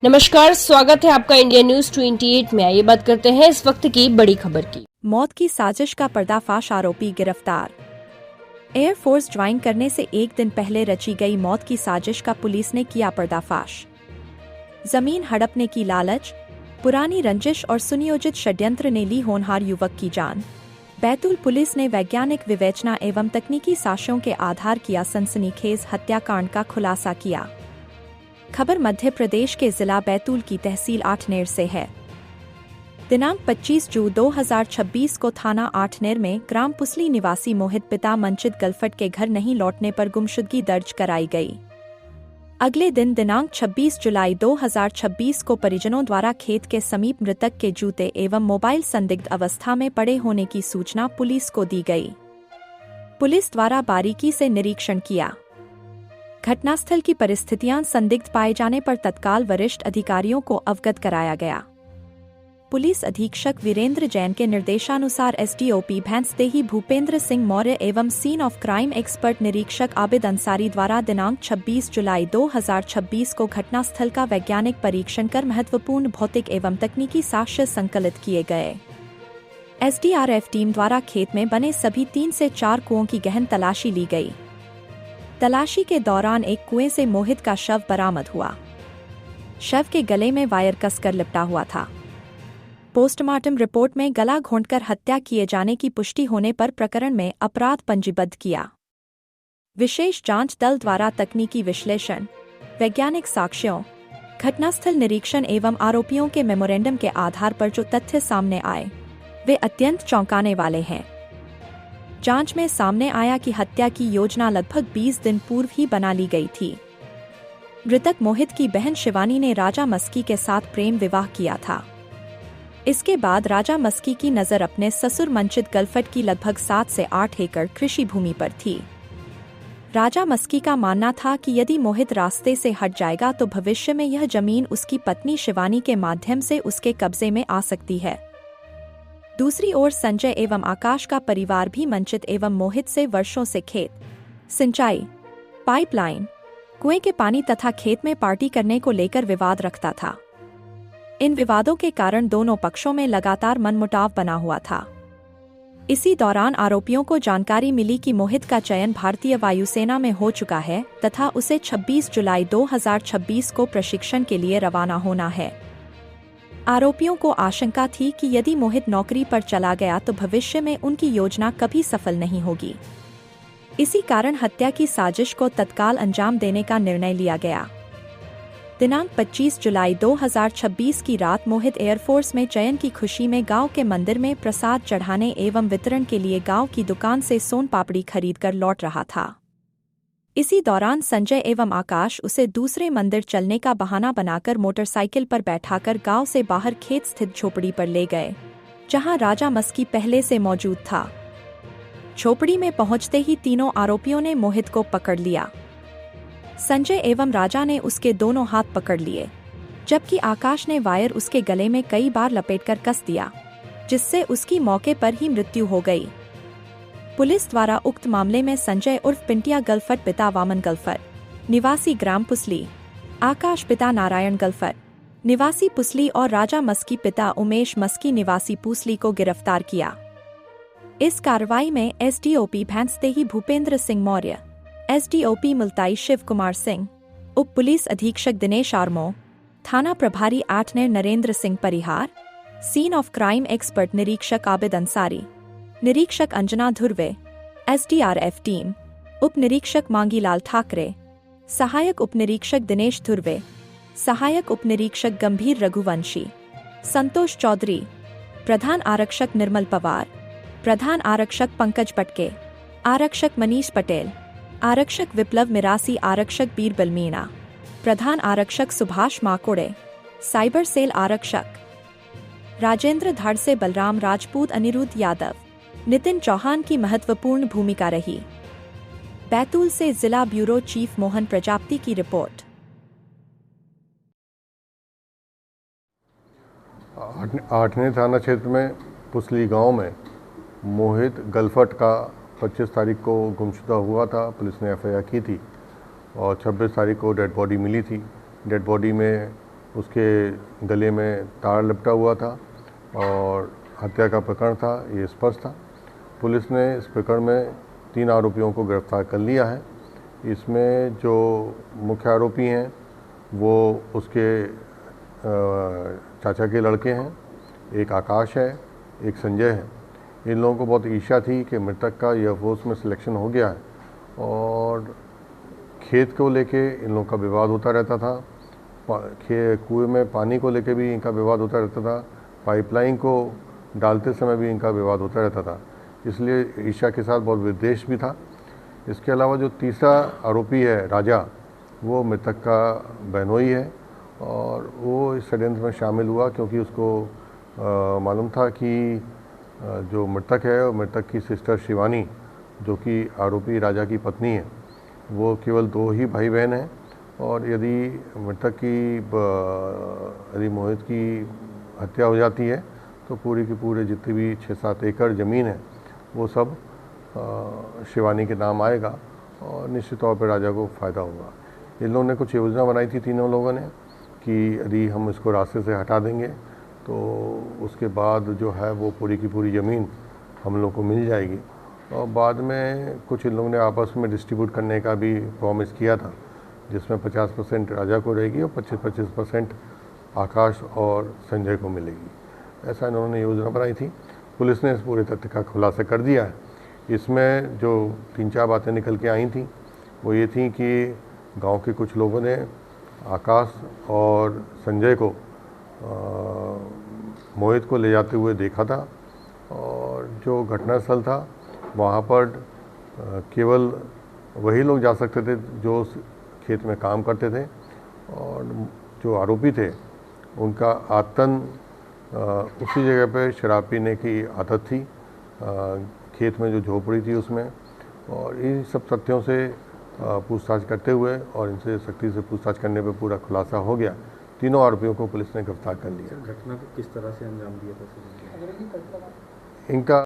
नमस्कार, स्वागत है आपका इंडिया न्यूज 28 में। आइए बात करते हैं इस वक्त की बड़ी खबर की। मौत की साजिश का पर्दाफाश, आरोपी गिरफ्तार। एयरफोर्स ज्वाइन करने से एक दिन पहले रची गई मौत की साजिश का पुलिस ने किया पर्दाफाश। जमीन हड़पने की लालच, पुरानी रंजिश और सुनियोजित षड्यंत्र ने ली होनहार युवक की जान। बैतूल पुलिस ने वैज्ञानिक विवेचना एवं तकनीकी साक्ष्यों के आधार किया सनसनीखेज हत्याकांड का खुलासा किया। खबर मध्य प्रदेश के जिला बैतूल की तहसील आठनेर से है। दिनांक 25 जून 2026 को थाना आठनेर में ग्राम पुसली निवासी मोहित पिता मंचित गलफट के घर नहीं लौटने पर गुमशुदगी दर्ज कराई गई। अगले दिन दिनांक 26 जुलाई 2026 को परिजनों द्वारा खेत के समीप मृतक के जूते एवं मोबाइल संदिग्ध अवस्था में पड़े होने की सूचना पुलिस को दी गई। पुलिस द्वारा बारीकी से निरीक्षण किया। घटनास्थल की परिस्थितियां संदिग्ध पाए जाने पर तत्काल वरिष्ठ अधिकारियों को अवगत कराया गया। पुलिस अधीक्षक वीरेंद्र जैन के निर्देशानुसार एसडीओपी भैंसदेही भूपेंद्र सिंह मौर्य एवं सीन ऑफ क्राइम एक्सपर्ट निरीक्षक आबिद अंसारी द्वारा दिनांक 26 जुलाई 2026 को घटनास्थल का वैज्ञानिक परीक्षण कर महत्वपूर्ण भौतिक एवं तकनीकी साक्ष्य संकलित किए गए। एसडीआरएफ टीम द्वारा खेत में बने सभी 3 से 4 कुओं की गहन तलाशी ली गई। तलाशी के दौरान एक कुएं से मोहित का शव बरामद हुआ। शव के गले में वायर कसकर लिपटा हुआ था। पोस्टमार्टम रिपोर्ट में गला घोंटकर हत्या किए जाने की पुष्टि होने पर प्रकरण में अपराध पंजीबद्ध किया। विशेष जांच दल द्वारा तकनीकी विश्लेषण, वैज्ञानिक साक्ष्यों, घटनास्थल निरीक्षण एवं आरोपियों के मेमोरेंडम के आधार पर जो तथ्य सामने आए वे अत्यंत चौंकाने वाले हैं। जांच में सामने आया कि हत्या की योजना लगभग 20 दिन पूर्व ही बना ली गई थी। मृतक मोहित की बहन शिवानी ने राजा मस्की के साथ प्रेम विवाह किया था। इसके बाद राजा मस्की की नज़र अपने ससुर मंचित गलफट की लगभग 7 से 8 एकड़ कृषि भूमि पर थी। राजा मस्की का मानना था कि यदि मोहित रास्ते से हट जाएगा तो भविष्य में यह जमीन उसकी पत्नी शिवानी के माध्यम से उसके कब्जे में आ सकती है। दूसरी ओर संजय एवं आकाश का परिवार भी मंचित एवं मोहित से वर्षों से खेत, सिंचाई, पाइपलाइन, कुएं के पानी तथा खेत में पार्टी करने को लेकर विवाद रखता था। इन विवादों के कारण दोनों पक्षों में लगातार मनमुटाव बना हुआ था। इसी दौरान आरोपियों को जानकारी मिली कि मोहित का चयन भारतीय वायुसेना में हो चुका है तथा उसे 26 जुलाई 2026 को प्रशिक्षण के लिए रवाना होना है। आरोपियों को आशंका थी कि यदि मोहित नौकरी पर चला गया तो भविष्य में उनकी योजना कभी सफल नहीं होगी। इसी कारण हत्या की साजिश को तत्काल अंजाम देने का निर्णय लिया गया। दिनांक 25 जुलाई 2026 की रात मोहित एयरफोर्स में चयन की खुशी में गांव के मंदिर में प्रसाद चढ़ाने एवं वितरण के लिए गांव की दुकान से सोन पापड़ी खरीदकर लौट रहा था। इसी दौरान संजय एवं आकाश उसे दूसरे मंदिर चलने का बहाना बनाकर मोटरसाइकिल पर बैठाकर गांव से बाहर खेत स्थित झोपड़ी पर ले गए, जहां राजा मस्की पहले से मौजूद था। झोपड़ी में पहुंचते ही तीनों आरोपियों ने मोहित को पकड़ लिया। संजय एवं राजा ने उसके दोनों हाथ पकड़ लिए, जबकि आकाश ने वायर उसके गले में कई बार लपेटकर कस दिया, जिससे उसकी मौके पर ही मृत्यु हो गई। पुलिस द्वारा उक्त मामले में संजय उर्फ पिंटिया गलफट पिता वामन गलफट, निवासी ग्राम पुसली, आकाश पिता नारायण गलफट, निवासी पुसली और राजा मस्की पिता उमेश मस्की निवासी पुसली को गिरफ्तार किया। इस कार्रवाई में एसडीओपी भैंसदेही भूपेंद्र सिंह मौर्य, एसडीओपी मुल्ताई शिव कुमार सिंह, उप पुलिस अधीक्षक दिनेश आर्मो, थाना प्रभारी Athner Narendra Singh Parihar, scene of crime expert निरीक्षक आबिद अंसारी, निरीक्षक अंजना धुर्वे, एसडीआरएफ टीम, उप निरीक्षक मांगीलाल ठाकरे, सहायक उप निरीक्षक दिनेश धुर्वे, सहायक उप निरीक्षक गंभीर रघुवंशी, संतोष चौधरी, प्रधान आरक्षक निर्मल पवार, प्रधान आरक्षक पंकज पटके, आरक्षक मनीष पटेल, आरक्षक विप्लव मिरासी, आरक्षक बीरबल मीणा, प्रधान आरक्षक सुभाष माकोड़े, साइबर सेल आरक्षक राजेंद्र धाड़से, बलराम राजपूत, अनिरुद्ध यादव, नितिन चौहान की महत्वपूर्ण भूमिका रही। बैतूल से जिला ब्यूरो चीफ मोहन प्रजापति की रिपोर्ट। आठनेर थाना क्षेत्र में पुसली गांव में मोहित गलफट का 25 तारीख को गुमशुदा हुआ था। पुलिस ने एफआईआर की थी और 26 तारीख को डेड बॉडी मिली थी। डेड बॉडी में उसके गले में तार लिपटा हुआ था और हत्या का प्रकरण था, ये स्पष्ट था। पुलिस ने इस प्रकरण में 3 आरोपियों को गिरफ्तार कर लिया है। इसमें जो मुख्य आरोपी हैं वो उसके चाचा के लड़के हैं, एक आकाश है, एक संजय है। इन लोगों को बहुत ईर्ष्या थी कि मृतक का एयरफोर्स में सिलेक्शन हो गया है और खेत को लेके इन लोगों का विवाद होता रहता था। कुएं में पानी को लेके भी इनका विवाद होता रहता था, पाइपलाइन को डालते समय भी इनका विवाद होता रहता था, इसलिए ईर्ष्या के साथ बहुत विद्वेष भी था। इसके अलावा जो तीसरा आरोपी है राजा, वो मृतक का बहनोई है और वो इस षड्यंत्र में शामिल हुआ क्योंकि उसको मालूम था कि जो मृतक है और मृतक की सिस्टर शिवानी, जो कि आरोपी राजा की पत्नी है, वो केवल 2 ही भाई बहन हैं और यदि मृतक की यदि मोहित की हत्या हो जाती है तो पूरी की पूरे जितनी भी 6-7 एकड़ ज़मीन है वो सब शिवानी के नाम आएगा और निश्चित तौर पर राजा को फ़ायदा होगा। इन लोगों ने कुछ योजना बनाई थी तीनों लोगों ने कि यदि हम इसको रास्ते से हटा देंगे तो उसके बाद जो है वो पूरी की पूरी ज़मीन हम लोग को मिल जाएगी और बाद में कुछ इन लोगों ने आपस में डिस्ट्रीब्यूट करने का भी प्रॉमिस किया था, जिसमें 50% राजा को रहेगी और 25% आकाश और संजय को मिलेगी। ऐसा इन्होंने योजना बनाई थी। पुलिस ने इस पूरे तथ्य का खुलासा कर दिया है। इसमें जो 3-4 बातें निकल के आई थी वो ये थी कि गांव के कुछ लोगों ने आकाश और संजय को मोहित को ले जाते हुए देखा था और जो घटनास्थल था वहाँ पर केवल वही लोग जा सकते थे जो उस खेत में काम करते थे और जो आरोपी थे उनका आदतन उसी जगह पे शराब पीने की आदत थी, खेत में जो झोपड़ी थी उसमें। और इन सब तथ्यों से पूछताछ करते हुए और इनसे सख्ती से पूछताछ करने पे पूरा खुलासा हो गया। तीनों आरोपियों को पुलिस ने गिरफ्तार कर लिया। घटना को किस तरह से अंजाम दिया था? इनका